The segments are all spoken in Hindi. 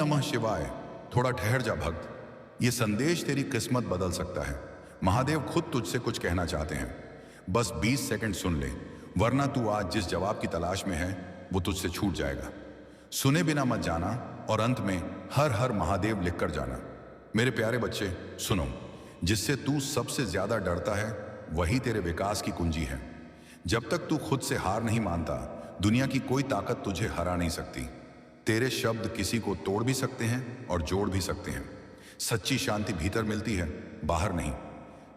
नमः शिवाय। थोड़ा ठहर जा भक्त, ये संदेश तेरी किस्मत बदल सकता है। महादेव खुद तुझसे कुछ कहना चाहते हैं। बस 20 सेकंड सुन ले, वरना तू आज जिस जवाब की तलाश में है वो तुझसे छूट जाएगा। सुने बिना मत जाना और अंत में हर हर महादेव लिखकर जाना। मेरे प्यारे बच्चे सुनो, जिससे तू सबसे ज्यादा डरता है वही तेरे विकास की कुंजी है। जब तक तू खुद से हार नहीं मानता, दुनिया की कोई ताकत तुझे हरा नहीं सकती। तेरे शब्द किसी को तोड़ भी सकते हैं और जोड़ भी सकते हैं। सच्ची शांति भीतर मिलती है, बाहर नहीं।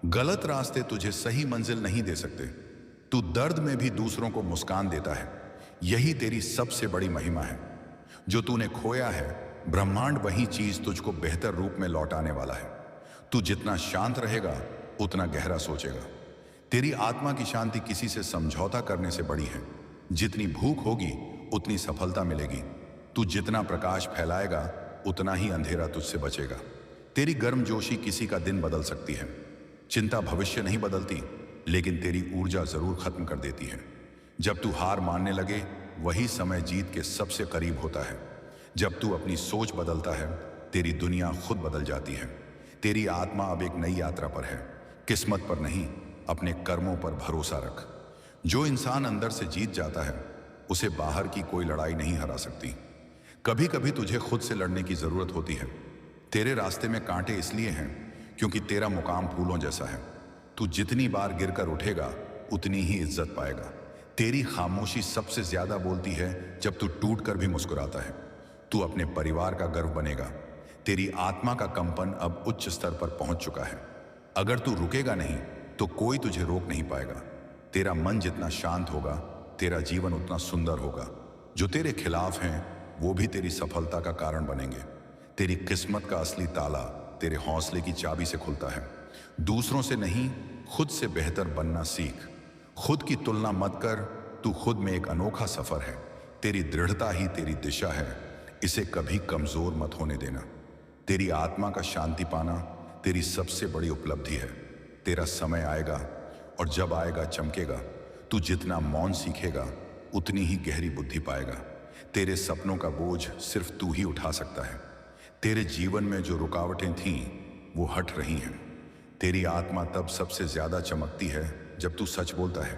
गलत रास्ते तुझे सही मंजिल नहीं दे सकते। तू दर्द में भी दूसरों को मुस्कान देता है, यही तेरी सबसे बड़ी महिमा है। जो तूने खोया है, ब्रह्मांड वही चीज तुझको बेहतर रूप में लौटाने वाला है। तू जितना शांत रहेगा उतना गहरा सोचेगा। तेरी आत्मा की शांति किसी से समझौता करने से बड़ी है। जितनी भूख होगी उतनी सफलता मिलेगी। तू जितना प्रकाश फैलाएगा उतना ही अंधेरा तुझसे बचेगा। तेरी गर्मजोशी किसी का दिन बदल सकती है। चिंता भविष्य नहीं बदलती, लेकिन तेरी ऊर्जा जरूर खत्म कर देती है। जब तू हार मानने लगे वही समय जीत के सबसे करीब होता है। जब तू अपनी सोच बदलता है, तेरी दुनिया खुद बदल जाती है। तेरी आत्मा अब एक नई यात्रा पर है, किस्मत पर नहीं, अपने कर्मों पर भरोसा रख। जो इंसान अंदर से जीत जाता है उसे बाहर की कोई लड़ाई नहीं हरा सकती। कभी कभी तुझे खुद से लड़ने की जरूरत होती है। तेरे रास्ते में कांटे इसलिए हैं क्योंकि तेरा मुकाम फूलों जैसा है। तू जितनी बार गिरकर उठेगा उतनी ही इज्जत पाएगा। तेरी खामोशी सबसे ज्यादा बोलती है जब तू टूट कर भी मुस्कुराता है। तू अपने परिवार का गर्व बनेगा। तेरी आत्मा का कंपन अब उच्च स्तर पर पहुंच चुका है। अगर तू रुकेगा नहीं तो कोई तुझे रोक नहीं पाएगा। तेरा मन जितना शांत होगा, तेरा जीवन उतना सुंदर होगा। जो तेरे खिलाफ हैं वो भी तेरी सफलता का कारण बनेंगे। तेरी किस्मत का असली ताला तेरे हौसले की चाबी से खुलता है। दूसरों से नहीं, खुद से बेहतर बनना सीख। खुद की तुलना मत कर, तू खुद में एक अनोखा सफर है। तेरी दृढ़ता ही तेरी दिशा है, इसे कभी कमजोर मत होने देना। तेरी आत्मा का शांति पाना तेरी सबसे बड़ी उपलब्धि है। तेरा समय आएगा और जब आएगा चमकेगा। तू जितना मौन सीखेगा उतनी ही गहरी बुद्धि पाएगा। तेरे सपनों का बोझ सिर्फ तू ही उठा सकता है। तेरे जीवन में जो रुकावटें थीं वो हट रही हैं। तेरी आत्मा तब सबसे ज्यादा चमकती है जब तू सच बोलता है।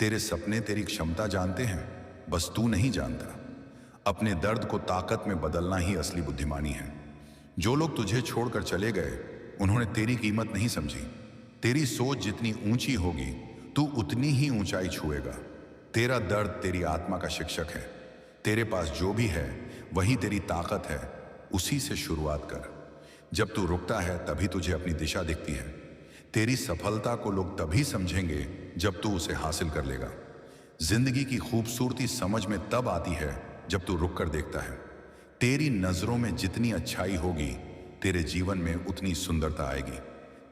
तेरे सपने तेरी क्षमता जानते हैं, बस तू नहीं जानता। अपने दर्द को ताकत में बदलना ही असली बुद्धिमानी है। जो लोग तुझे छोड़कर चले गए उन्होंने तेरी कीमत नहीं समझी। तेरी सोच जितनी ऊंची होगी तू उतनी ही ऊंचाई छुएगा। तेरा दर्द तेरी आत्मा का शिक्षक है। तेरे पास जो भी है वही तेरी ताकत है, उसी से शुरुआत कर। जब तू रुकता है तभी तुझे अपनी दिशा दिखती है। तेरी सफलता को लोग तभी समझेंगे जब तू उसे हासिल कर लेगा। जिंदगी की खूबसूरती समझ में तब आती है जब तू रुक कर देखता है। तेरी नजरों में जितनी अच्छाई होगी तेरे जीवन में उतनी सुंदरता आएगी।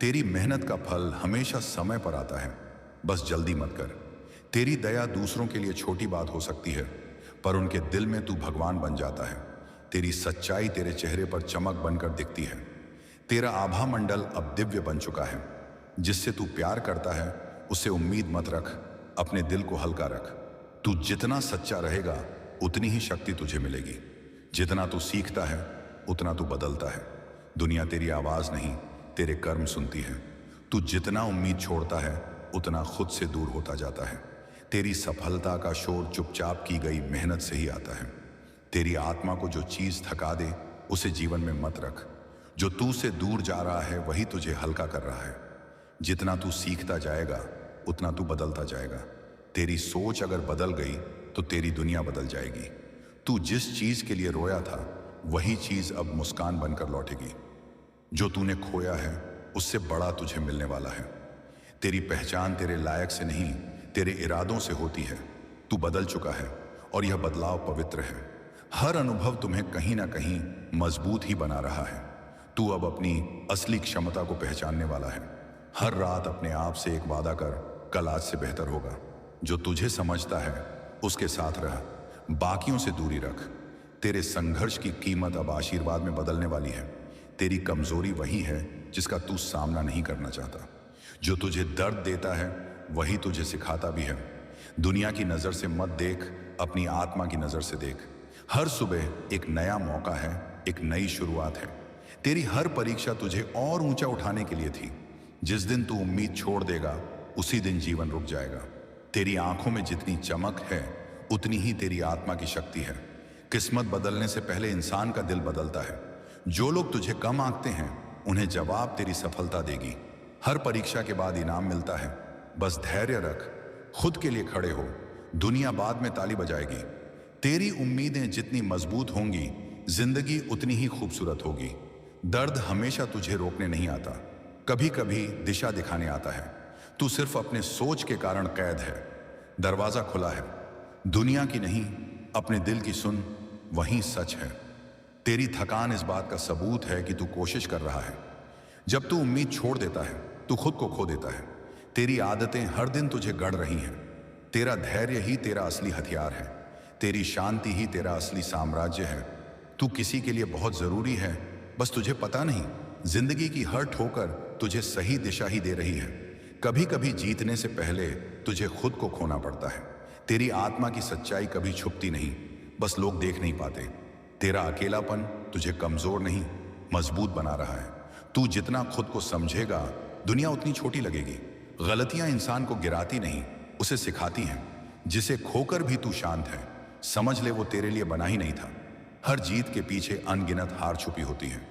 तेरी मेहनत का फल हमेशा समय पर आता है, बस जल्दी मत कर। तेरी दया दूसरों के लिए छोटी बात हो सकती है, पर उनके दिल में तू भगवान बन जाता है। तेरी सच्चाई तेरे चेहरे पर चमक बनकर दिखती है। तेरा आभा मंडल अब दिव्य बन चुका है। जिससे तू प्यार करता है उससे उम्मीद मत रख, अपने दिल को हल्का रख। तू जितना सच्चा रहेगा उतनी ही शक्ति तुझे मिलेगी। जितना तू सीखता है उतना तू बदलता है। दुनिया तेरी आवाज नहीं, तेरे कर्म सुनती है। तू जितना उम्मीद छोड़ता है उतना खुद से दूर होता जाता है। तेरी सफलता का शोर चुपचाप की गई मेहनत से ही आता है। तेरी आत्मा को जो चीज थका दे उसे जीवन में मत रख। जो तू से दूर जा रहा है वही तुझे हल्का कर रहा है। जितना तू सीखता जाएगा उतना तू बदलता जाएगा। तेरी सोच अगर बदल गई तो तेरी दुनिया बदल जाएगी। तू जिस चीज के लिए रोया था वही चीज अब मुस्कान बनकर लौटेगी। जो तूने खोया है उससे बड़ा तुझे मिलने वाला है। तेरी पहचान तेरे लायक से नहीं, तेरे इरादों से होती है। तू बदल चुका है और यह बदलाव पवित्र है। हर अनुभव तुम्हें कहीं ना कहीं मजबूत ही बना रहा है। तू अब अपनी असली क्षमता को पहचानने वाला है। हर रात अपने आप से एक वादा कर, कल आज से बेहतर होगा। जो तुझे समझता है उसके साथ रह, बाकियों से दूरी रख। तेरे संघर्ष की कीमत अब आशीर्वाद में बदलने वाली है। तेरी कमजोरी वही है जिसका तू सामना नहीं करना चाहता। जो तुझे दर्द देता है वही तुझे सिखाता भी है। दुनिया की नजर से मत देख, अपनी आत्मा की नजर से देख। हर सुबह एक नया मौका है एक नई शुरुआत है। तेरी हर परीक्षा तुझे और ऊंचा उठाने के लिए थी। जिस दिन तू उम्मीद छोड़ देगा, उसी दिन जीवन रुक जाएगा। तेरी आंखों में जितनी चमक है, उतनी ही तेरी आत्मा की शक्ति है। किस्मत बदलने से पहले इंसान का दिल बदलता है। जो लोग तुझे कम आंकते हैं, उन्हें जवाब तेरी सफलता देगी। हर परीक्षा के बाद इनाम मिलता है। बस धैर्य रख, खुद के लिए खड़े हो, दुनिया बाद में ताली बजाएगी। तेरी उम्मीदें जितनी मजबूत होंगी, जिंदगी उतनी ही खूबसूरत होगी। दर्द हमेशा तुझे रोकने नहीं आता, कभी कभी दिशा दिखाने आता है। तू सिर्फ अपने सोच के कारण कैद है। दरवाजा खुला है, दुनिया की नहीं, अपने दिल की सुन, वही सच है। तेरी थकान इस बात का सबूत है कि तू कोशिश कर रहा है। जब तू उम्मीद छोड़ देता है, तू खुद को खो देता है। तेरी आदतें हर दिन तुझे गढ़ रही हैं। तेरा धैर्य ही तेरा असली हथियार है। तेरी शांति ही तेरा असली साम्राज्य है। तू किसी के लिए बहुत जरूरी है, बस तुझे पता नहीं। जिंदगी की हर ठोकर तुझे सही दिशा ही दे रही है। कभी कभी जीतने से पहले तुझे खुद को खोना पड़ता है। तेरी आत्मा की सच्चाई कभी छुपती नहीं, बस लोग देख नहीं पाते। तेरा अकेलापन तुझे कमजोर नहीं, मजबूत बना रहा है। तू जितना खुद को समझेगा, दुनिया उतनी छोटी लगेगी। गलतियां इंसान को गिराती नहीं, उसे सिखाती हैं। जिसे खोकर भी तू शांत है, समझ ले वो तेरे लिए बना ही नहीं था। हर जीत के पीछे अनगिनत हार छुपी होती है।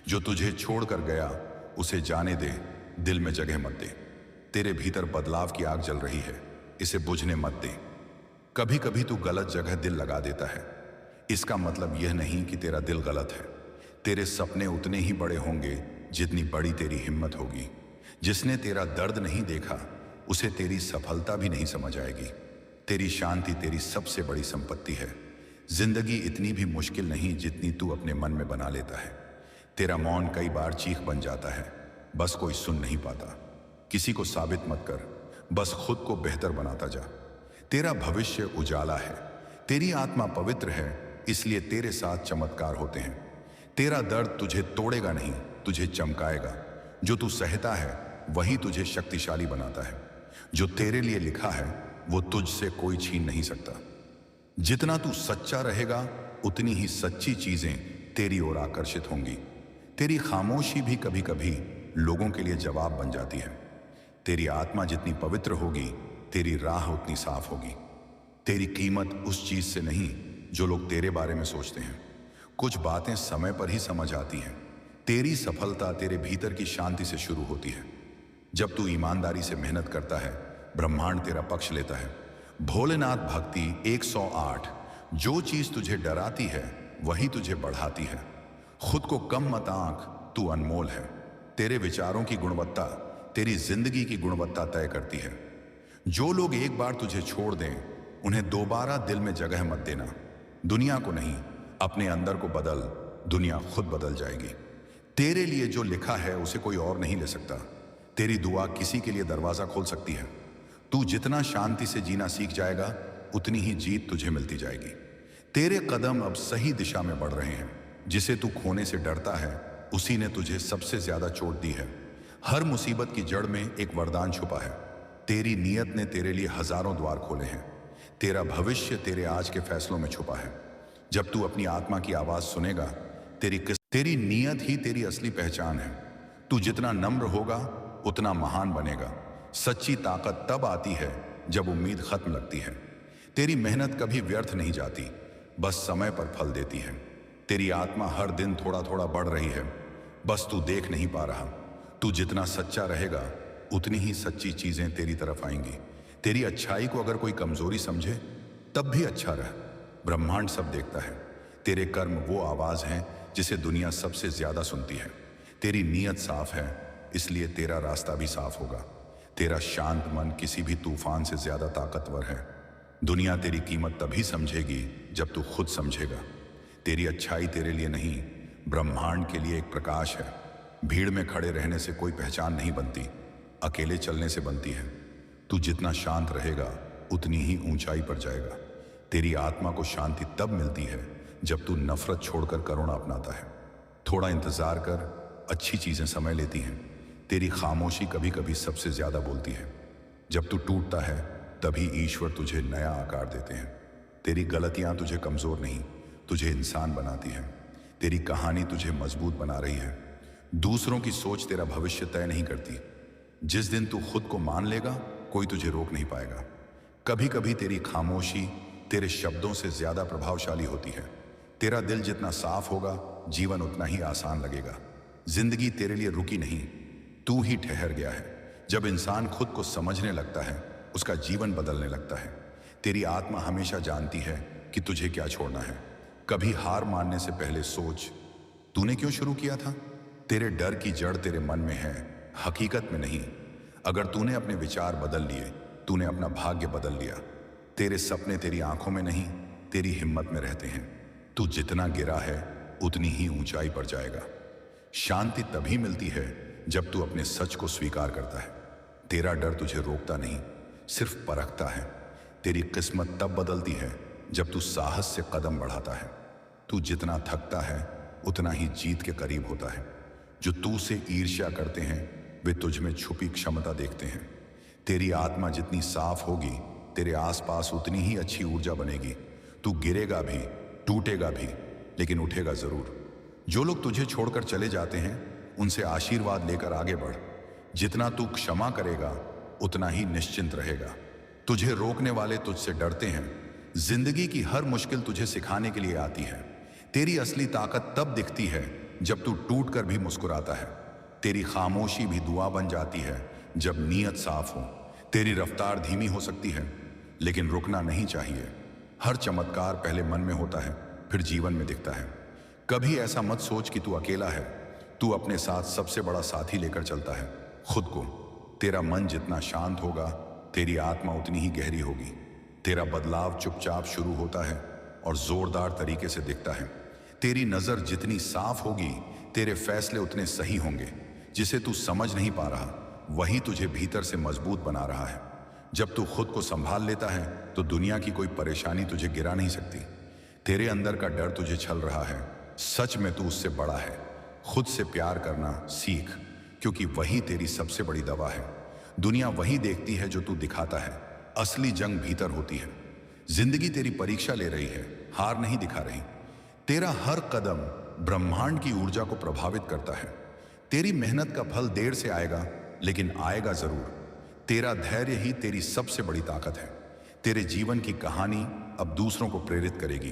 जो तुझे छोड़कर गया, उसे जाने दे, दिल में जगह मत दे। तेरे भीतर बदलाव की आग जल रही है, इसे बुझने मत दे। कभी कभी तू गलत जगह दिल लगा देता है। इसका मतलब यह नहीं कि तेरा दिल गलत है। तेरे सपने उतने ही बड़े होंगे जितनी बड़ी तेरी हिम्मत होगी। जिसने तेरा दर्द नहीं देखा, उसे तेरी सफलता भी नहीं समझ आएगी। तेरी शांति तेरी सबसे बड़ी संपत्ति है। जिंदगी इतनी भी मुश्किल नहीं जितनी तू अपने मन में बना लेता है। तेरा मौन कई बार चीख बन जाता है, बस कोई सुन नहीं पाता। किसी को साबित मत कर, बस खुद को बेहतर बनाता जा। तेरा भविष्य उजाला है। तेरी आत्मा पवित्र है, इसलिए तेरे साथ चमत्कार होते हैं। तेरा दर्द तुझे तोड़ेगा नहीं, तुझे चमकाएगा। जो तू सहता है, वही तुझे शक्तिशाली बनाता है। जो तेरे लिए लिखा है, वो तुझसे कोई छीन नहीं सकता। जितना तू सच्चा रहेगा, उतनी ही सच्ची चीजें तेरी ओर आकर्षित होंगी। तेरी खामोशी भी कभी कभी लोगों के लिए जवाब बन जाती है। तेरी आत्मा जितनी पवित्र होगी, तेरी राह उतनी साफ होगी। तेरी कीमत उस चीज से नहीं जो लोग तेरे बारे में सोचते हैं। कुछ बातें समय पर ही समझ आती हैं। तेरी सफलता तेरे भीतर की शांति से शुरू होती है। जब तू ईमानदारी से मेहनत करता है, ब्रह्मांड तेरा पक्ष लेता है। भोलेनाथ भक्ति 108। जो चीज तुझे डराती है, वही तुझे बढ़ाती है। खुद को कम मत आंक, तू अनमोल है। तेरे विचारों की गुणवत्ता तेरी जिंदगी की गुणवत्ता तय करती है। जो लोग एक बार तुझे छोड़ दें, उन्हें दोबारा दिल में जगह मत देना। दुनिया को नहीं, अपने अंदर को बदल, दुनिया खुद बदल जाएगी। तेरे लिए जो लिखा है, उसे कोई और नहीं ले सकता। तेरी दुआ किसी के लिए दरवाजा खोल सकती है। तू जितना शांति से जीना सीख जाएगा, उतनी ही जीत तुझे मिलती जाएगी। तेरे कदम अब सही दिशा में बढ़ रहे हैं। जिसे तू खोने से डरता है, उसी ने तुझे सबसे ज्यादा चोट दी है। हर मुसीबत की जड़ में एक वरदान छुपा है। तेरी नीयत ने तेरे लिए हजारों द्वार खोले हैं। तेरा भविष्य तेरे आज के फैसलों में छुपा है। जब तू अपनी आत्मा की आवाज सुनेगा, तेरी नीयत ही तेरी असली पहचान है। तू जितना नम्र होगा, उतना महान बनेगा। सच्ची ताकत तब आती है जब उम्मीद खत्म लगती है। तेरी मेहनत कभी व्यर्थ नहीं जाती, बस समय पर फल देती है। तेरी आत्मा हर दिन थोड़ा थोड़ा बढ़ रही है, बस तू देख नहीं पा रहा। तू जितना सच्चा रहेगा, उतनी ही सच्ची चीजें तेरी तरफ आएंगी। तेरी अच्छाई को अगर कोई कमजोरी समझे, तब भी अच्छा रह। ब्रह्मांड सब देखता है। तेरे कर्म वो आवाज हैं जिसे दुनिया सबसे ज्यादा सुनती है। तेरी नीयत साफ है, इसलिए तेरा रास्ता भी साफ होगा। तेरा शांत मन किसी भी तूफान से ज्यादा ताकतवर है। दुनिया तेरी कीमत तभी समझेगी जब तू खुद समझेगा। तेरी अच्छाई तेरे लिए नहीं, ब्रह्मांड के लिए एक प्रकाश है। भीड़ में खड़े रहने से कोई पहचान नहीं बनती, अकेले चलने से बनती है। तू जितना शांत रहेगा, उतनी ही ऊंचाई पर जाएगा। तेरी आत्मा को शांति तब मिलती है जब तू नफरत छोड़कर करुणा अपनाता है। थोड़ा इंतजार कर, अच्छी चीजें समय लेती हैं। तेरी खामोशी कभी कभी सबसे ज्यादा बोलती है। जब तू टूटता है, तभी ईश्वर तुझे नया आकार देते हैं। तेरी गलतियां तुझे कमजोर नहीं, तुझे इंसान बनाती हैं। तेरी कहानी तुझे मजबूत बना रही है। दूसरों की सोच तेरा भविष्य तय नहीं करती। जिस दिन तू खुद को मान लेगा, कोई तुझे रोक नहीं पाएगा। कभी कभी तेरी खामोशी तेरे शब्दों से ज्यादा प्रभावशाली होती है। तेरा दिल जितना साफ होगा, जीवन उतना ही आसान लगेगा। जिंदगी तेरे लिए रुकी नहीं, तू ही ठहर गया है। जब इंसान खुद को समझने लगता है, उसका जीवन बदलने लगता है। तेरी आत्मा हमेशा जानती है कि तुझे क्या छोड़ना है। कभी हार मानने से पहले सोच, तूने क्यों शुरू किया था? तेरे डर की जड़ तेरे मन में है, हकीकत में नहीं। अगर तूने अपने विचार बदल लिए, तूने अपना भाग्य बदल लिया। तेरे सपने तेरी आंखों में नहीं, तेरी हिम्मत में रहते हैं। तू जितना गिरा है, उतनी ही ऊंचाई पर जाएगा। शांति तभी मिलती है जब तू अपने सच को स्वीकार करता है। तेरा डर तुझे रोकता नहीं, सिर्फ परखता है। तेरी किस्मत तब बदलती है जब तू साहस से कदम बढ़ाता है। तू जितना थकता है, उतना ही जीत के करीब होता है। जो तू से ईर्ष्या करते हैं, वे तुझ में छुपी क्षमता देखते हैं। तेरी आत्मा जितनी साफ होगी, तेरे आसपास उतनी ही अच्छी ऊर्जा बनेगी। तू गिरेगा भी, टूटेगा भी, लेकिन उठेगा जरूर। जो लोग तुझे छोड़कर चले जाते हैं, उनसे आशीर्वाद लेकर आगे बढ़। जितना तू क्षमा करेगा, उतना ही निश्चिंत रहेगा। तुझे रोकने वाले तुझसे डरते हैं। जिंदगी की हर मुश्किल तुझे सिखाने के लिए आती है। तेरी असली ताकत तब दिखती है जब तू टूट कर भी मुस्कुराता है। तेरी खामोशी भी दुआ बन जाती है जब नीयत साफ हो। तेरी रफ्तार धीमी हो सकती है, लेकिन रुकना नहीं चाहिए। हर चमत्कार पहले मन में होता है, फिर जीवन में दिखता है। कभी ऐसा मत सोच कि तू अकेला है। तू अपने साथ सबसे बड़ा साथी लेकर चलता है, खुद को। तेरा मन जितना शांत होगा, तेरी आत्मा उतनी ही गहरी होगी। तेरा बदलाव चुपचाप शुरू होता है और जोरदार तरीके से दिखता है। तेरी नजर जितनी साफ होगी, तेरे फैसले उतने सही होंगे। जिसे तू समझ नहीं पा रहा, वही तुझे भीतर से मजबूत बना रहा है। जब तू खुद को संभाल लेता है, तो दुनिया की कोई परेशानी तुझे गिरा नहीं सकती। तेरे अंदर का डर तुझे छल रहा है, सच में तू उससे बड़ा है। खुद से प्यार करना सीख, क्योंकि वही तेरी सबसे बड़ी दवा है। दुनिया वही देखती है जो तू दिखाता है, असली जंग भीतर होती है। जिंदगी तेरी परीक्षा ले रही है, हार नहीं दिखा रही। तेरा हर कदम ब्रह्मांड की ऊर्जा को प्रभावित करता है। तेरी मेहनत का फल देर से आएगा, लेकिन आएगा जरूर। तेरा धैर्य ही तेरी सबसे बड़ी ताकत है। तेरे जीवन की कहानी अब दूसरों को प्रेरित करेगी।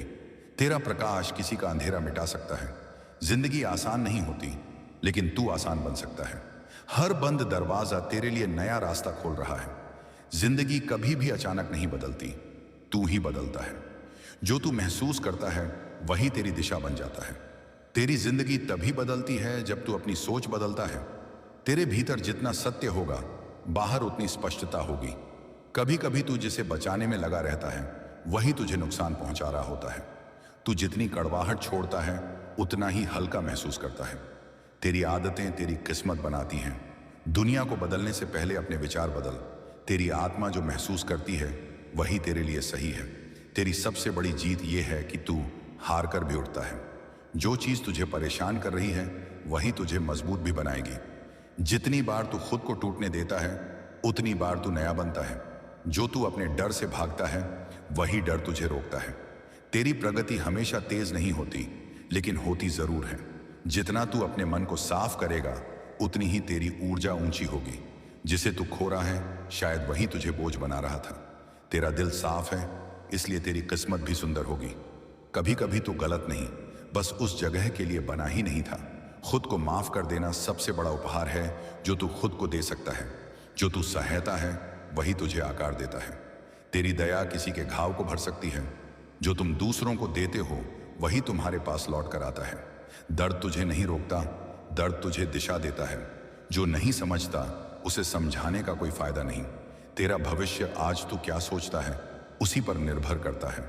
तेरा प्रकाश किसी का अंधेरा मिटा सकता है। जिंदगी आसान नहीं होती, लेकिन तू आसान बन सकता है। हर बंद दरवाजा तेरे लिए नया रास्ता खोल रहा है। जिंदगी कभी भी अचानक नहीं बदलती, तू ही बदलता है। जो तू महसूस करता है, वही तेरी दिशा बन जाता है। तेरी जिंदगी तभी बदलती है जब तू अपनी सोच बदलता है। तेरे भीतर जितना सत्य होगा, बाहर उतनी स्पष्टता होगी। कभी कभी तू जिसे बचाने में लगा रहता है, वही तुझे नुकसान पहुंचा रहा होता है। तू जितनी कड़वाहट छोड़ता है, उतना ही हल्का महसूस करता है। तेरी आदतें तेरी किस्मत बनाती हैं। दुनिया को बदलने से पहले अपने विचार बदल। तेरी आत्मा जो महसूस करती है, वही तेरे लिए सही है। तेरी सबसे बड़ी जीत यह है कि तू हार कर भी उठता है। जो चीज तुझे परेशान कर रही है, वही तुझे मजबूत भी बनाएगी। जितनी बार तू खुद को टूटने देता है, उतनी बार तू नया बनता है। जो तू अपने डर से भागता है, वही डर तुझे रोकता है। तेरी प्रगति हमेशा तेज नहीं होती, लेकिन होती जरूर है। जितना तू अपने मन को साफ करेगा, उतनी ही तेरी ऊर्जा ऊंची होगी। जिसे तू खो रहा है, शायद वही तुझे बोझ बना रहा था। तेरा दिल साफ है, इसलिए तेरी किस्मत भी सुंदर होगी। कभी कभी तू गलत नहीं, बस उस जगह के लिए बना ही नहीं था। खुद को माफ कर देना सबसे बड़ा उपहार है जो तू खुद को दे सकता है। जो तू सहता है, वही तुझे आकार देता है। तेरी दया किसी के घाव को भर सकती है। जो तुम दूसरों को देते हो, वही तुम्हारे पास लौट कर आता है। दर्द तुझे नहीं रोकता, दर्द तुझे दिशा देता है। जो नहीं समझता, उसे समझाने का कोई फायदा नहीं। तेरा भविष्य आज तू क्या सोचता है, उसी पर निर्भर करता है।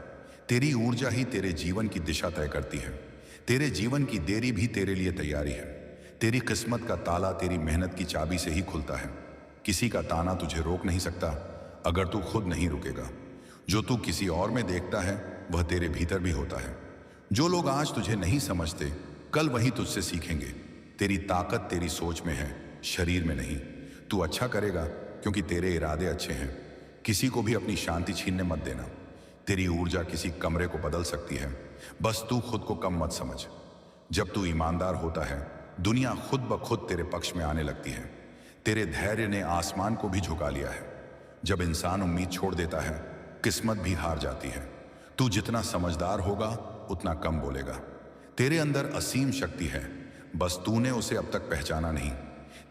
तेरी ऊर्जा ही तेरे जीवन की दिशा तय करती है। तेरे जीवन की देरी भी तेरे लिए तैयारी है। तेरी किस्मत का ताला तेरी मेहनत की चाबी से ही खुलता है। किसी का ताना तुझे रोक नहीं सकता, अगर तू खुद नहीं रुकेगा। जो तू किसी और में देखता है, वह तेरे भीतर भी होता है। जो लोग आज तुझे नहीं समझते, कल वही तुझसे सीखेंगे। तेरी ताकत तेरी सोच में है, शरीर में नहीं। तू अच्छा करेगा क्योंकि तेरे इरादे अच्छे हैं। किसी को भी अपनी शांति छीनने मत देना। तेरी ऊर्जा किसी कमरे को बदल सकती है, बस तू खुद को कम मत समझ। जब तू ईमानदार होता है, दुनिया खुद ब खुद तेरे पक्ष में आने लगती है। तेरे धैर्य ने आसमान को भी झुका लिया है। जब इंसान उम्मीद छोड़ देता है, किस्मत भी हार जाती है। तू जितना समझदार होगा, उतना कम बोलेगा। तेरे अंदर असीम शक्ति है, बस तूने उसे अब तक पहचाना नहीं।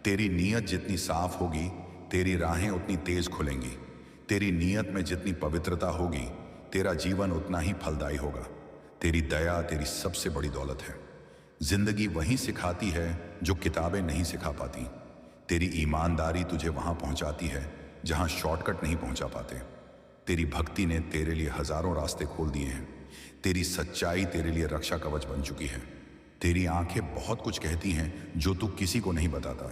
तेरी नीयत जितनी साफ होगी, तेरी राहें उतनी तेज खुलेंगी। तेरी नीयत में जितनी पवित्रता होगी, तेरा जीवन उतना ही फलदायी होगा। तेरी दया तेरी सबसे बड़ी दौलत है। जिंदगी वही सिखाती है जो किताबें नहीं सिखा पाती। तेरी ईमानदारी तुझे वहां पहुंचाती है जहां शॉर्टकट नहीं पहुंचा पाते। तेरी भक्ति ने तेरे लिए हजारों रास्ते खोल दिए हैं। तेरी सच्चाई तेरे लिए रक्षा कवच बन चुकी है। तेरी आंखें बहुत कुछ कहती हैं जो तू किसी को नहीं बताता।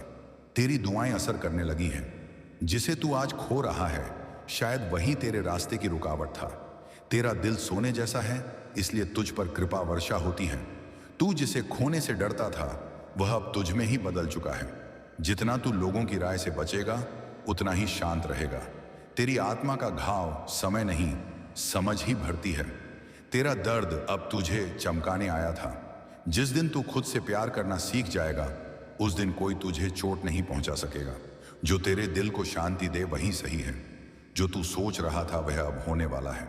तेरी दुआएं असर करने लगी हैं। जिसे तू आज खो रहा है, शायद वही तेरे रास्ते की रुकावट था। तेरा दिल सोने जैसा है, इसलिए तुझ पर कृपा वर्षा होती है। तू जिसे खोने से डरता था, वह अब तुझ में ही बदल चुका है। जितना तू लोगों की राय से बचेगा, उतना ही शांत रहेगा। तेरी आत्मा का घाव समय नहीं, समझ ही भरती है। तेरा दर्द अब तुझे चमकाने आया था। जिस दिन तू खुद से प्यार करना सीख जाएगा, उस दिन कोई तुझे चोट नहीं पहुंचा सकेगा। जो तेरे दिल को शांति दे वही सही है। जो तू सोच रहा था वह अब होने वाला है।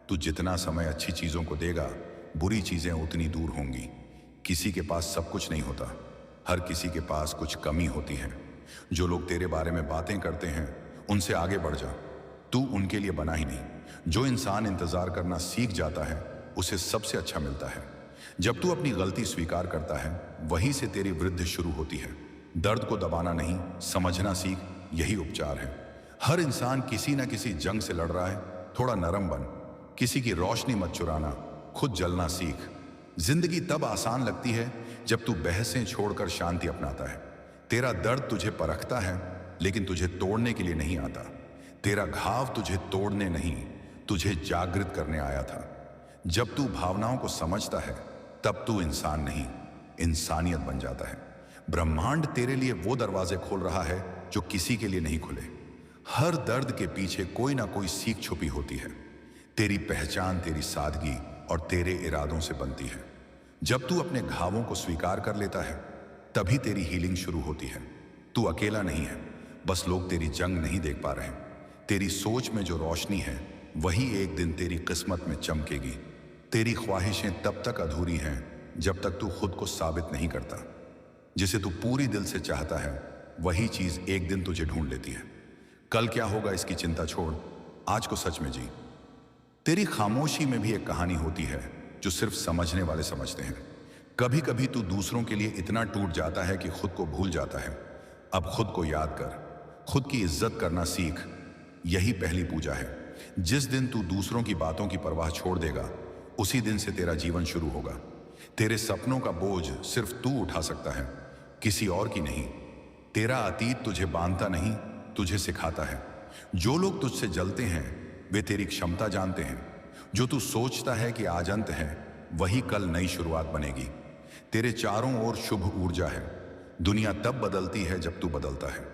तू जितना समय अच्छी चीजों को देगा, बुरी चीजें उतनी दूर होंगी। किसी के पास सब कुछ नहीं होता, हर किसी के पास कुछ कमी होती है। जो लोग तेरे बारे में बातें करते हैं, उनसे आगे बढ़ जा। तू उनके लिए बना ही नहीं। जो इंसान इंतजार करना सीख जाता है, उसे सबसे अच्छा मिलता है। जब तू अपनी गलती स्वीकार करता है, वहीं से तेरी वृद्धि शुरू होती है। दर्द को दबाना नहीं, समझना सीख, यही उपचार है। हर इंसान किसी न किसी जंग से लड़ रहा है। थोड़ा नरम बन। किसी की रोशनी मत चुराना, खुद जलना सीख। जिंदगी तब आसान लगती है जब तू बहसें छोड़कर शांति अपनाता है। तेरा दर्द तुझे परखता है, लेकिन तुझे तोड़ने के लिए नहीं आता। तेरा घाव तुझे तोड़ने नहीं, तुझे जागृत करने आया था। जब तू भावनाओं को समझता है, तब तू इंसान नहीं, इंसानियत बन जाता है। ब्रह्मांड तेरे लिए वो दरवाजे खोल रहा है जो किसी के लिए नहीं खुले। हर दर्द के पीछे कोई ना कोई सीख छुपी होती है। तेरी पहचान तेरी सादगी और तेरे इरादों से बनती है। जब तू अपने घावों को स्वीकार कर लेता है, तभी तेरी हीलिंग शुरू होती है। तू अकेला नहीं है, बस लोग तेरी जंग नहीं देख पा रहे। तेरी सोच में जो रोशनी है, वही एक दिन तेरी किस्मत में चमकेगी। तेरी ख्वाहिशें तब तक अधूरी हैं जब तक तू खुद को साबित नहीं करता। जिसे तू पूरी दिल से चाहता है, वही चीज एक दिन तुझे ढूंढ लेती है। कल क्या होगा इसकी चिंता छोड़, आज को सच में जी। तेरी खामोशी में भी एक कहानी होती है जो सिर्फ समझने वाले समझते हैं। कभी कभी तू दूसरों के लिए इतना टूट जाता है कि खुद को भूल जाता है। अब खुद को याद कर, खुद की इज्जत करना सीख। यही पहली पूजा है। जिस दिन तू दूसरों की बातों की परवाह छोड़ देगा, उसी दिन से तेरा जीवन शुरू होगा। तेरे सपनों का बोझ सिर्फ तू उठा सकता है, किसी और की नहीं। तेरा अतीत तुझे बांधता नहीं, तुझे सिखाता है। जो लोग तुझसे जलते हैं, वे तेरी क्षमता जानते हैं। जो तू सोचता है कि आज अंत है, वही कल नई शुरुआत बनेगी। तेरे चारों ओर शुभ ऊर्जा है। दुनिया तब बदलती है जब तू बदलता है।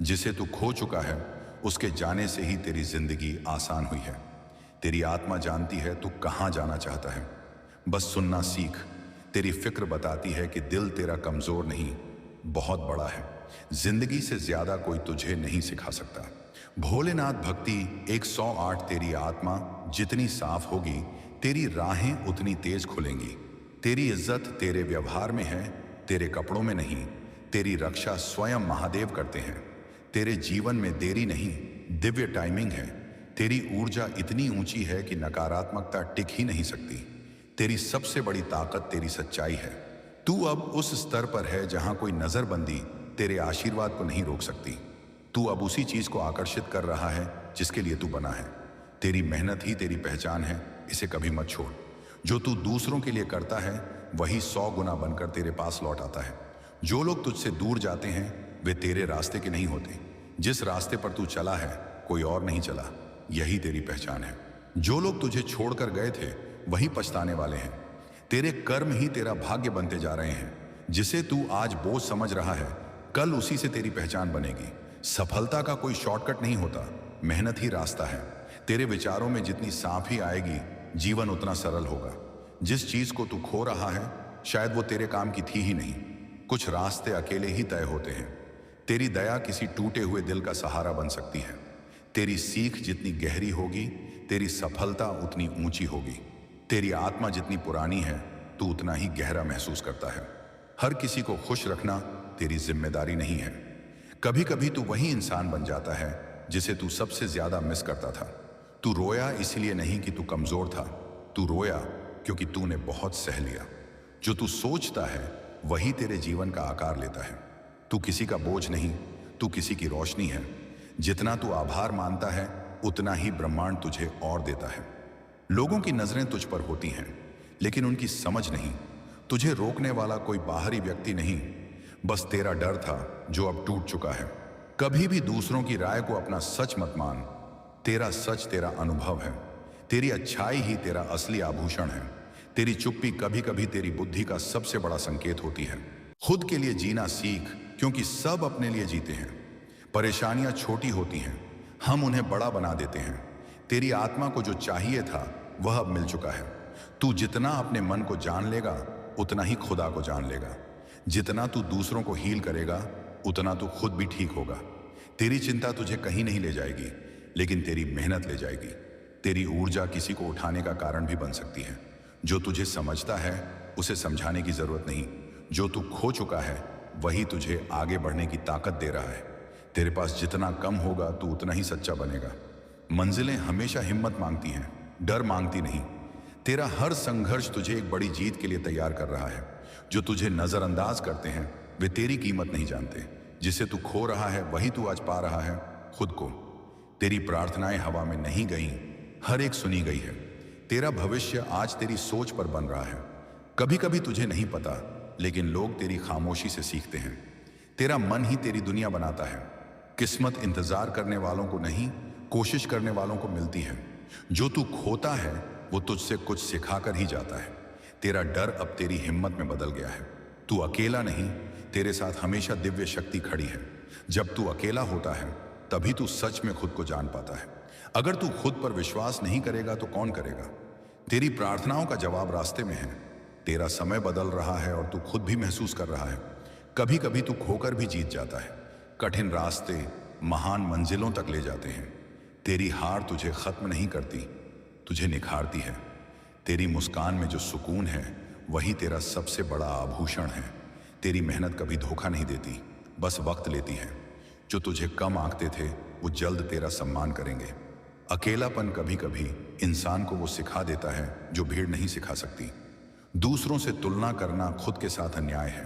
जिसे तू खो चुका है, उसके जाने से ही तेरी जिंदगी आसान हुई है। तेरी आत्मा जानती है तू कहाँ जाना चाहता है। बस सुनना सीख। तेरी फिक्र बताती है कि दिल तेरा कमजोर नहीं, बहुत बड़ा है। जिंदगी से ज्यादा कोई तुझे नहीं सिखा सकता। भोलेनाथ भक्ति 108। तेरी आत्मा जितनी साफ होगी, तेरी राहें उतनी तेज खुलेंगी। तेरी इज्जत तेरे व्यवहार में है, तेरे कपड़ों में नहीं। तेरी रक्षा स्वयं महादेव करते हैं। तेरे जीवन में देरी नहीं, दिव्य टाइमिंग है। तेरी ऊर्जा इतनी ऊंची है कि नकारात्मकता टिक ही नहीं सकती। तेरी सबसे बड़ी ताकत तेरी सच्चाई है। तू अब उस स्तर पर है जहां कोई नजरबंदी तेरे आशीर्वाद को नहीं रोक सकती। तू अब उसी चीज को आकर्षित कर रहा है जिसके लिए तू बना है। तेरी मेहनत ही तेरी पहचान है, इसे कभी मत छोड़। जो तू दूसरों के लिए करता है, वही 100 गुना बनकर तेरे पास लौट आता है। जो लोग तुझसे दूर जाते हैं, वे तेरे रास्ते के नहीं होते। जिस रास्ते पर तू चला है, कोई और नहीं चला। यही तेरी पहचान है। जो लोग तुझे छोड़कर गए थे, वही पछताने वाले हैं। तेरे कर्म ही तेरा भाग्य बनते जा रहे हैं। जिसे तू आज बोझ समझ रहा है, कल उसी से तेरी पहचान बनेगी। सफलता का कोई शॉर्टकट नहीं होता, मेहनत ही रास्ता है। तेरे विचारों में जितनी साफी आएगी, जीवन उतना सरल होगा। जिस चीज को तू खो रहा है, शायद वो तेरे काम की थी ही नहीं। कुछ रास्ते अकेले ही तय होते हैं। तेरी दया किसी टूटे हुए दिल का सहारा बन सकती है। तेरी सीख जितनी गहरी होगी, तेरी सफलता उतनी ऊंची होगी। तेरी आत्मा जितनी पुरानी है, तू उतना ही गहरा महसूस करता है। हर किसी को खुश रखना तेरी जिम्मेदारी नहीं है। कभी कभी तू वही इंसान बन जाता है जिसे तू सबसे ज्यादा मिस करता था। तू रोया इसलिए नहीं कि तू कमजोर था, तू रोया क्योंकि तूने बहुत सह लिया। जो तू सोचता है वही तेरे जीवन का आकार लेता है। तू किसी का बोझ नहीं, तू किसी की रोशनी है। जितना तू आभार मानता है, उतना ही ब्रह्मांड तुझे और देता है। लोगों की नजरें तुझ पर होती हैं, लेकिन उनकी समझ नहीं। तुझे रोकने वाला कोई बाहरी व्यक्ति नहीं, बस तेरा डर था जो अब टूट चुका है। कभी भी दूसरों की राय को अपना सच मत मान। तेरा सच तेरा अनुभव है। तेरी अच्छाई ही तेरा असली आभूषण है। तेरी चुप्पी कभी कभी तेरी बुद्धि का सबसे बड़ा संकेत होती है। खुद के लिए जीना सीख, क्योंकि सब अपने लिए जीते हैं। परेशानियां छोटी होती हैं, हम उन्हें बड़ा बना देते हैं। तेरी आत्मा को जो चाहिए था वह अब मिल चुका है। तू जितना अपने मन को जान लेगा, उतना ही खुदा को जान लेगा। जितना तू दूसरों को हील करेगा, उतना तू खुद भी ठीक होगा। तेरी चिंता तुझे कहीं नहीं ले जाएगी, लेकिन तेरी मेहनत ले जाएगी। तेरी ऊर्जा किसी को उठाने का कारण भी बन सकती है। जो तुझे समझता है उसे समझाने की जरूरत नहीं। जो तू खो चुका है वही तुझे आगे बढ़ने की ताकत दे रहा है। तेरे पास जितना कम होगा, तू उतना ही सच्चा बनेगा। मंजिलें हमेशा हिम्मत मांगती हैं, डर मांगती नहीं। तेरा हर संघर्ष तुझे एक बड़ी जीत के लिए तैयार कर रहा है। जो तुझे नजरअंदाज करते हैं वे तेरी कीमत नहीं जानते। जिसे तू खो रहा है वही तू आज पा रहा है, खुद को। तेरी प्रार्थनाएं हवा में नहीं गईं, हर एक सुनी गई है। तेरा भविष्य आज तेरी सोच पर बन रहा है। कभी कभी तुझे नहीं पता, लेकिन लोग तेरी खामोशी से सीखते हैं। तेरा मन ही तेरी दुनिया बनाता है। किस्मत इंतजार करने वालों को नहीं, कोशिश करने वालों को मिलती है। जो तू खोता है वो तुझसे कुछ सिखाकर ही जाता है। तेरा डर अब तेरी हिम्मत में बदल गया है। तू अकेला नहीं, तेरे साथ हमेशा दिव्य शक्ति खड़ी है। जब तू अकेला होता है तभी तू सच में खुद को जान पाता है। अगर तू खुद पर विश्वास नहीं करेगा तो कौन करेगा? तेरी प्रार्थनाओं का जवाब रास्ते में है। तेरा समय बदल रहा है और तू खुद भी महसूस कर रहा है। कभी कभी तू खोकर भी जीत जाता है। कठिन रास्ते महान मंजिलों तक ले जाते हैं। तेरी हार तुझे खत्म नहीं करती, तुझे निखारती है। तेरी मुस्कान में जो सुकून है वही तेरा सबसे बड़ा आभूषण है। तेरी मेहनत कभी धोखा नहीं देती, बस वक्त लेती है। जो तुझे कम आंकते थे वो जल्द तेरा सम्मान करेंगे। अकेलापन कभी कभी इंसान को वो सिखा देता है जो भीड़ नहीं सिखा सकती। दूसरों से तुलना करना खुद के साथ अन्याय है।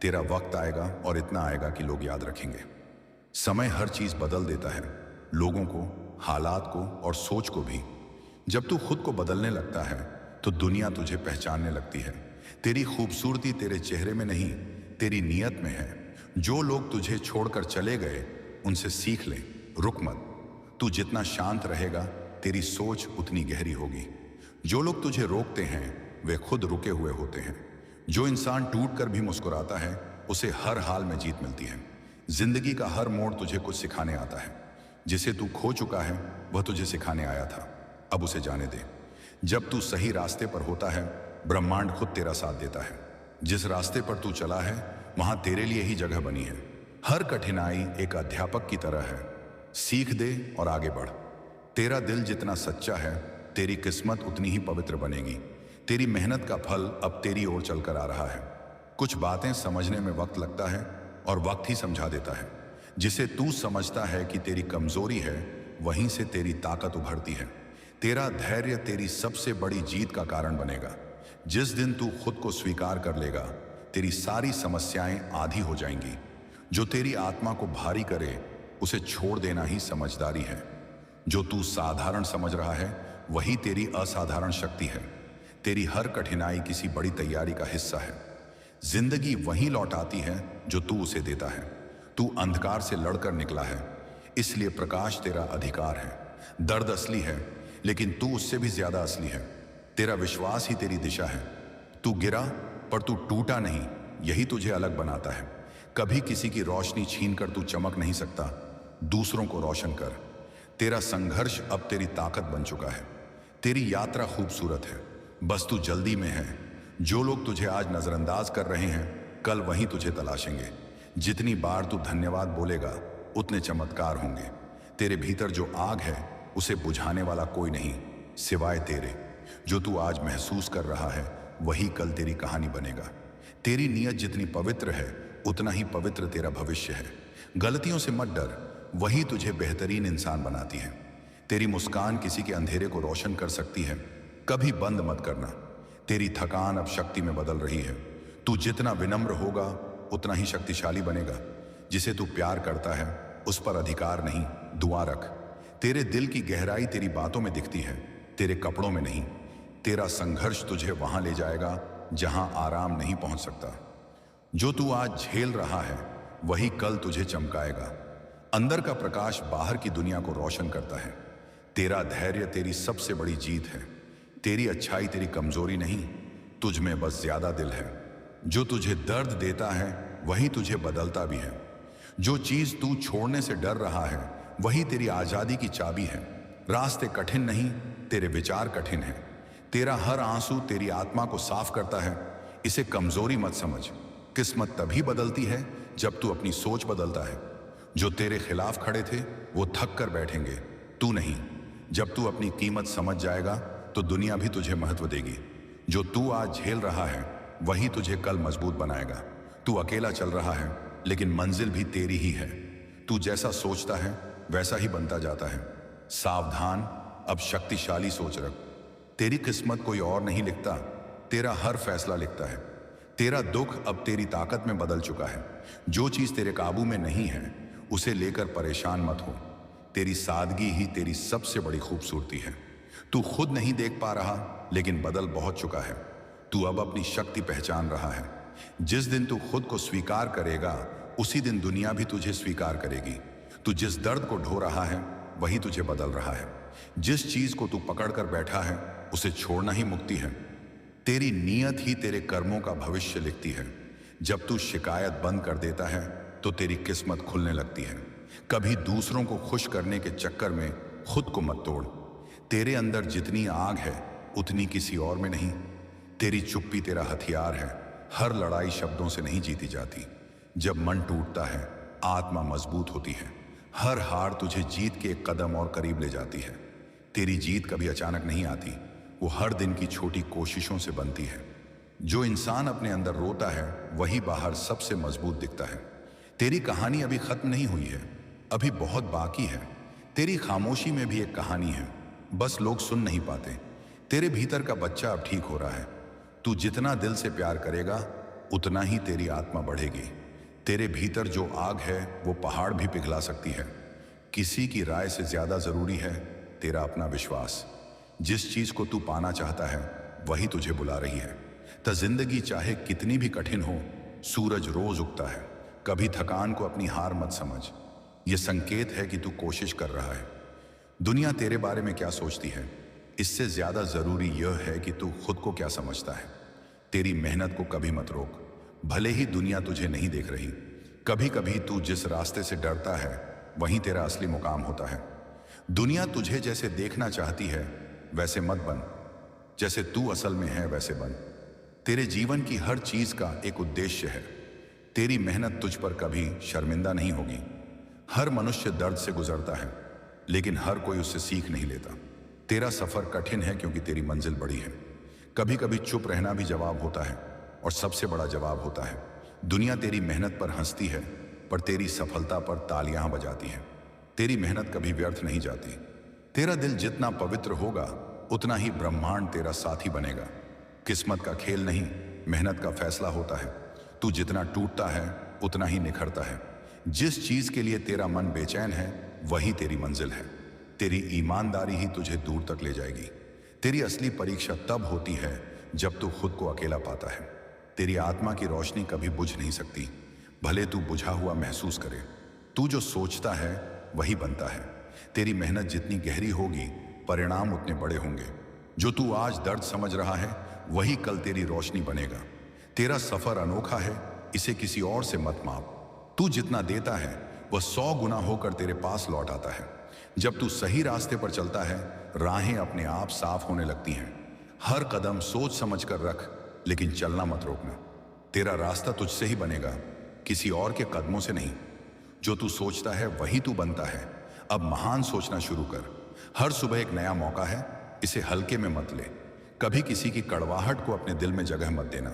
तेरा वक्त आएगा और इतना आएगा कि लोग याद रखेंगे। समय हर चीज बदल देता है, लोगों को, हालात को और सोच को भी। जब तू खुद को बदलने लगता है तो दुनिया तुझे पहचानने लगती है। तेरी खूबसूरती तेरे चेहरे में नहीं, तेरी नीयत में है। जो लोग तुझे छोड़कर चले गए उनसे सीख ले, रुक मत। तू जितना शांत रहेगा तेरी सोच उतनी गहरी होगी। जो लोग तुझे रोकते हैं वे खुद रुके हुए होते हैं। जो इंसान टूट कर भी मुस्कुराता है उसे हर हाल में जीत मिलती है। जिंदगी का हर मोड़ तुझे कुछ सिखाने आता है। जिसे तू खो चुका है वह तुझे सिखाने आया था, अब उसे जाने दे। जब तू सही रास्ते पर होता है ब्रह्मांड खुद तेरा साथ देता है। जिस रास्ते पर तू चला है वहां तेरे लिए ही जगह बनी है। हर कठिनाई एक अध्यापक की तरह है। सीख दे और आगे बढ़। तेरा दिल जितना सच्चा है तेरी किस्मत उतनी ही पवित्र बनेगी। तेरी मेहनत का फल अब तेरी ओर चलकर आ रहा है। कुछ बातें समझने में वक्त लगता है और वक्त ही समझा देता है। जिसे तू समझता है कि तेरी कमजोरी है वहीं से तेरी ताकत उभरती है। तेरा धैर्य तेरी सबसे बड़ी जीत का कारण बनेगा। जिस दिन तू खुद को स्वीकार कर लेगा तेरी सारी समस्याएं आधी हो जाएंगी। जो तेरी आत्मा को भारी करे उसे छोड़ देना ही समझदारी है। जो तू साधारण समझ रहा है वही तेरी असाधारण शक्ति है। तेरी हर कठिनाई किसी बड़ी तैयारी का हिस्सा है। जिंदगी वही लौटाती है जो तू उसे देता है। तू अंधकार से लड़कर निकला है, इसलिए प्रकाश तेरा अधिकार है। दर्द असली है, लेकिन तू उससे भी ज्यादा असली है। तेरा विश्वास ही तेरी दिशा है। तू गिरा पर तू टूटा नहीं, यही तुझे अलग बनाता है। कभी किसी की रोशनी छीनकर तू चमक नहीं सकता, दूसरों को रोशन कर। तेरा संघर्ष अब तेरी ताकत बन चुका है। तेरी यात्रा खूबसूरत है, बस तू जल्दी में है। जो लोग तुझे आज नजरअंदाज कर रहे हैं, कल वहीं तुझे तलाशेंगे। जितनी बार तू धन्यवाद बोलेगा, उतने चमत्कार होंगे। तेरे भीतर जो आग है, उसे बुझाने वाला कोई नहीं सिवाय तेरे। जो तू आज महसूस कर रहा है, वही कल तेरी कहानी बनेगा। तेरी नीयत जितनी पवित्र है, उतना ही पवित्र तेरा भविष्य है। गलतियों से मत डर, वही तुझे बेहतरीन इंसान बनाती है। तेरी मुस्कान किसी के अंधेरे को रोशन कर सकती है, कभी बंद मत करना। तेरी थकान अब शक्ति में बदल रही है। तू जितना विनम्र होगा, उतना ही शक्तिशाली बनेगा। जिसे तू प्यार करता है, उस पर अधिकार नहीं, दुआ रख। तेरे दिल की गहराई तेरी बातों में दिखती है, तेरे कपड़ों में नहीं। तेरा संघर्ष तुझे वहां ले जाएगा जहां आराम नहीं पहुंच सकता। जो तू आज झेल रहा है, वही कल तुझे चमकाएगा। अंदर का प्रकाश बाहर की दुनिया को रोशन करता है। तेरा धैर्य तेरी सबसे बड़ी जीत है। तेरी अच्छाई तेरी कमजोरी नहीं, तुझ में बस ज्यादा दिल है। जो तुझे दर्द देता है, वही तुझे बदलता भी है। जो चीज तू छोड़ने से डर रहा है, वही तेरी आजादी की चाबी है। रास्ते कठिन नहीं, तेरे विचार कठिन हैं। तेरा हर आंसू तेरी आत्मा को साफ करता है। इसे कमजोरी मत समझ। किस्मत तभी बदलती है जब तू अपनी सोच बदलता है। जो तेरे खिलाफ खड़े थे, वो थक कर बैठेंगे, तू नहीं। जब तू अपनी कीमत समझ जाएगा, तो दुनिया भी तुझे महत्व देगी। जो तू आज झेल रहा है, वही तुझे कल मजबूत बनाएगा। तू अकेला चल रहा है, लेकिन मंजिल भी तेरी ही है। तू जैसा सोचता है, वैसा ही बनता जाता है। सावधान, अब शक्तिशाली सोच रख। तेरी किस्मत कोई और नहीं लिखता, तेरा हर फैसला लिखता है। तेरा दुख अब तेरी ताकत में बदल चुका है। जो चीज तेरे काबू में नहीं है, उसे लेकर परेशान मत हो। तेरी सादगी ही तेरी सबसे बड़ी खूबसूरती है। तू खुद नहीं देख पा रहा, लेकिन बदल बहुत चुका है। तू अब अपनी शक्ति पहचान रहा है। जिस दिन तू खुद को स्वीकार करेगा, उसी दिन दुनिया भी तुझे स्वीकार करेगी। तू जिस दर्द को ढो रहा है, वही तुझे बदल रहा है। जिस चीज को तू पकड़ कर बैठा है, उसे छोड़ना ही मुक्ति है। तेरी नीयत ही तेरे कर्मों का भविष्य लिखती है। जब तू शिकायत बंद कर देता है, तो तेरी किस्मत खुलने लगती है। कभी दूसरों को खुश करने के चक्कर में खुद को मत तोड़। तेरे अंदर जितनी आग है, उतनी किसी और में नहीं। तेरी चुप्पी तेरा हथियार है। हर लड़ाई शब्दों से नहीं जीती जाती। जब मन टूटता है, आत्मा मजबूत होती है। हर हार तुझे जीत के एक कदम और करीब ले जाती है। तेरी जीत कभी अचानक नहीं आती, वो हर दिन की छोटी कोशिशों से बनती है। जो इंसान अपने अंदर रोता है, वही बाहर सबसे मजबूत दिखता है। तेरी कहानी अभी खत्म नहीं हुई है, अभी बहुत बाकी है। तेरी खामोशी में भी एक कहानी है, बस लोग सुन नहीं पाते। तेरे भीतर का बच्चा अब ठीक हो रहा है। तू जितना दिल से प्यार करेगा, उतना ही तेरी आत्मा बढ़ेगी। तेरे भीतर जो आग है, वो पहाड़ भी पिघला सकती है। किसी की राय से ज्यादा जरूरी है तेरा अपना विश्वास। जिस चीज को तू पाना चाहता है, वही तुझे बुला रही है। तो जिंदगी चाहे कितनी भी कठिन हो, सूरज रोज उगता है। कभी थकान को अपनी हार मत समझ। यह संकेत है कि तू कोशिश कर रहा है। दुनिया तेरे बारे में क्या सोचती है, इससे ज्यादा जरूरी यह है कि तू खुद को क्या समझता है। तेरी मेहनत को कभी मत रोक, भले ही दुनिया तुझे नहीं देख रही। कभी कभी तू जिस रास्ते से डरता है, वहीं तेरा असली मुकाम होता है। दुनिया तुझे जैसे देखना चाहती है, वैसे मत बन। जैसे तू असल में है, वैसे बन। तेरे जीवन की हर चीज का एक उद्देश्य है। तेरी मेहनत तुझ पर कभी शर्मिंदा नहीं होगी। हर मनुष्य दर्द से गुजरता है, लेकिन हर कोई उससे सीख नहीं लेता। तेरा सफर कठिन है क्योंकि तेरी मंजिल बड़ी है। कभी कभी चुप रहना भी जवाब होता है, और सबसे बड़ा जवाब होता है। दुनिया तेरी मेहनत पर हंसती है, पर तेरी सफलता पर तालियां बजाती है। तेरी मेहनत कभी व्यर्थ नहीं जाती। तेरा दिल जितना पवित्र होगा, उतना ही ब्रह्मांड तेरा साथी बनेगा। किस्मत का खेल नहीं, मेहनत का फैसला होता है। तू जितना टूटता है, उतना ही निखरता है। जिस चीज के लिए तेरा मन बेचैन है, वही तेरी मंजिल है। तेरी ईमानदारी ही तुझे दूर तक ले जाएगी। तेरी असली परीक्षा तब होती है जब तू खुद को अकेला पाता है। तेरी आत्मा की रोशनी कभी बुझ नहीं सकती, भले तू बुझा हुआ महसूस करे। तू जो सोचता है, वही बनता है। तेरी मेहनत जितनी गहरी होगी, परिणाम उतने बड़े होंगे। जो तू आज दर्द समझ रहा है, वही कल तेरी रोशनी बनेगा। तेरा सफर अनोखा है, इसे किसी और से मत माप। तू जितना देता है, वह 100 गुना होकर तेरे पास लौट आता है। जब तू सही रास्ते पर चलता है, राहें अपने आप साफ होने लगती हैं। हर कदम सोच समझ कर रख, लेकिन चलना मत रोकना। तेरा रास्ता तुझसे ही बनेगा, किसी और के कदमों से नहीं। जो तू सोचता है वही तू बनता है। अब महान सोचना शुरू कर। हर सुबह एक नया मौका है, इसे हल्के में मत ले। कभी किसी की कड़वाहट को अपने दिल में जगह मत देना।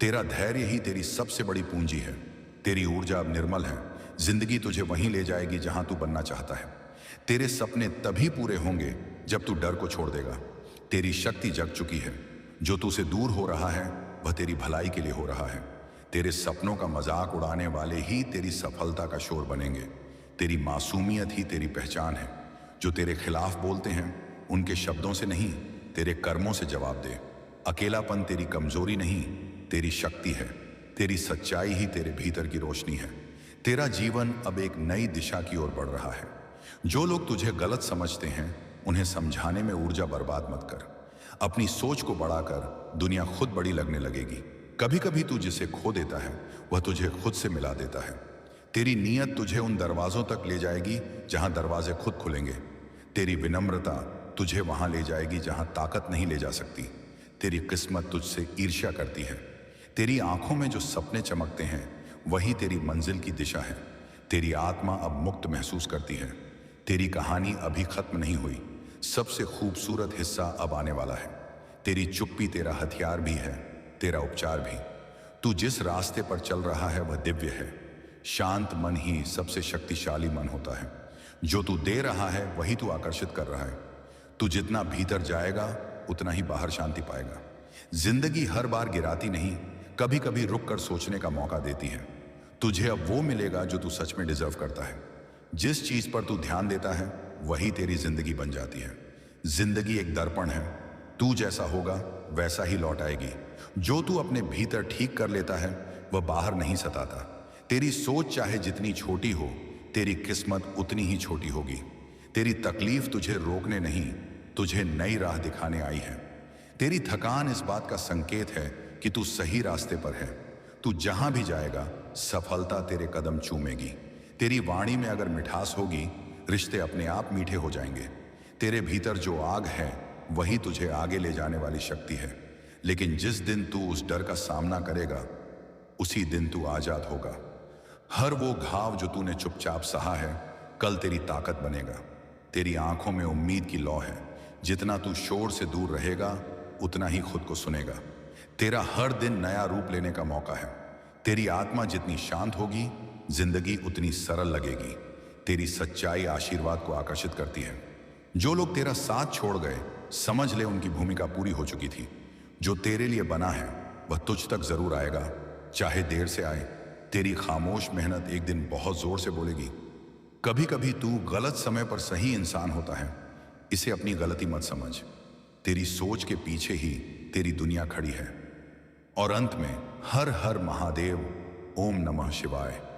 तेरा धैर्य ही तेरी सबसे बड़ी पूंजी है। तेरी ऊर्जा अब निर्मल है। जिंदगी तुझे वहीं ले जाएगी जहां तू बनना चाहता है। तेरे सपने तभी पूरे होंगे जब तू डर को छोड़ देगा। तेरी शक्ति जग चुकी है। जो तुझसे दूर हो रहा है वह तेरी भलाई के लिए हो रहा है। तेरे सपनों का मजाक उड़ाने वाले ही तेरी सफलता का शोर बनेंगे। तेरी मासूमियत ही तेरी पहचान है। जो तेरे खिलाफ बोलते हैं उनके शब्दों से नहीं, तेरे कर्मों से जवाब दे। अकेलापन तेरी कमजोरी नहीं, तेरी शक्ति है। तेरी सच्चाई ही तेरे भीतर की रोशनी है। तेरा जीवन अब एक नई दिशा की ओर बढ़ रहा है। जो लोग तुझे गलत समझते हैं उन्हें समझाने में ऊर्जा बर्बाद मत कर। अपनी सोच को बढ़ाकर दुनिया खुद बड़ी लगने लगेगी। कभी कभी तू जिसे खो देता है वह तुझे खुद से मिला देता है। तेरी नीयत तुझे उन दरवाजों तक ले जाएगी जहां दरवाजे खुद खुलेंगे। तेरी विनम्रता तुझे वहां ले जाएगी जहां ताकत नहीं ले जा सकती। तेरी किस्मत तुझसे ईर्ष्या करती है। तेरी आंखों में जो सपने चमकते हैं वही तेरी मंजिल की दिशा है। तेरी आत्मा अब मुक्त महसूस करती है। तेरी कहानी अभी खत्म नहीं हुई। सबसे खूबसूरत हिस्सा अब आने वाला है। तेरी चुप्पी तेरा हथियार भी है, तेरा उपचार भी। तू जिस रास्ते पर चल रहा है वह दिव्य है। शांत मन ही सबसे शक्तिशाली मन होता है। जो तू दे रहा है वही तू आकर्षित कर रहा है। तू जितना भीतर जाएगा उतना ही बाहर शांति पाएगा। जिंदगी हर बार गिराती नहीं, कभी कभी रुक कर सोचने का मौका देती है। तुझे अब वो मिलेगा जो तू सच में डिजर्व करता है। जिस चीज पर तू ध्यान देता है वही तेरी जिंदगी बन जाती है। जिंदगी एक दर्पण है, तू जैसा होगा वैसा ही लौट आएगी। जो तू अपने भीतर ठीक कर लेता है वह बाहर नहीं सताता। तेरी सोच चाहे जितनी छोटी हो, तेरी किस्मत उतनी ही छोटी होगी। तेरी तकलीफ तुझे रोकने नहीं, तुझे नई राह दिखाने आई है। तेरी थकान इस बात का संकेत है कि तू सही रास्ते पर है। तू जहां भी जाएगा सफलता तेरे कदम चूमेगी। तेरी वाणी में अगर मिठास होगी, रिश्ते अपने आप मीठे हो जाएंगे। तेरे भीतर जो आग है वही तुझे आगे ले जाने वाली शक्ति है। लेकिन जिस दिन तू उस डर का सामना करेगा उसी दिन तू आजाद होगा। हर वो घाव जो तूने चुपचाप सहा है कल तेरी ताकत बनेगा। तेरी आंखों में उम्मीद की लौ है। जितना तू शोर से दूर रहेगा उतना ही खुद को सुनेगा। तेरा हर दिन नया रूप लेने का मौका है। तेरी आत्मा जितनी शांत होगी जिंदगी उतनी सरल लगेगी। तेरी सच्चाई आशीर्वाद को आकर्षित करती है। जो लोग तेरा साथ छोड़ गए समझ ले उनकी भूमिका पूरी हो चुकी थी। जो तेरे लिए बना है वह तुझ तक जरूर आएगा, चाहे देर से आए। तेरी खामोश मेहनत एक दिन बहुत जोर से बोलेगी। कभी कभी तू गलत समय पर सही इंसान होता है, इसे अपनी गलती मत समझ। तेरी सोच के पीछे ही तेरी दुनिया खड़ी है। और अंत में हर हर महादेव, ओम नमः शिवाय।